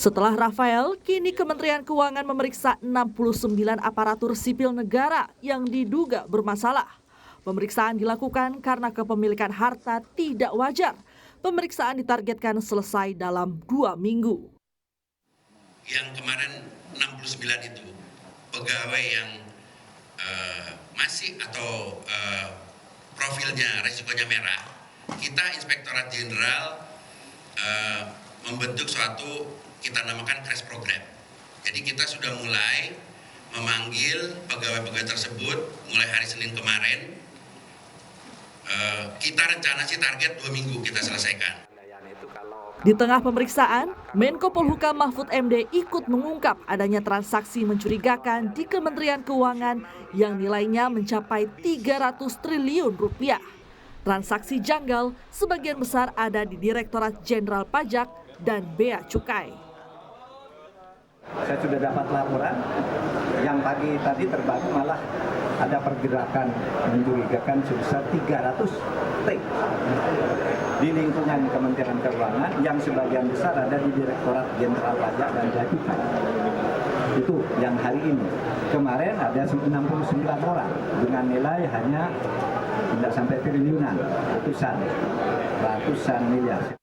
Setelah Rafael, kini Kementerian Keuangan memeriksa 69 aparatur sipil negara yang diduga bermasalah. Pemeriksaan dilakukan karena kepemilikan harta tidak wajar. Pemeriksaan ditargetkan selesai dalam 2 minggu. Yang kemarin 69 itu pegawai yang masih atau profilnya resikonya merah, kita Inspektorat Jenderal membentuk suatu kita namakan crash program. Jadi kita sudah mulai memanggil pegawai-pegawai tersebut mulai hari Senin kemarin. Kita rencana sih target 2 minggu kita selesaikan. Di tengah pemeriksaan, Menko Polhukam Mahfud MD ikut mengungkap adanya transaksi mencurigakan di Kementerian Keuangan yang nilainya mencapai 300 triliun rupiah. Transaksi janggal sebagian besar ada di Direktorat Jenderal Pajak dan Bea Cukai. Saya sudah dapat laporan yang pagi tadi terbaru malah ada pergerakan mencurigakan sebesar 300 T di lingkungan Kementerian Keuangan yang sebagian besar ada di Direktorat Jenderal Pajak dan Bea Cukai. Itu yang hari ini. Kemarin ada 69 orang dengan nilai hanya tidak sampai triliunan, ratusan miliar.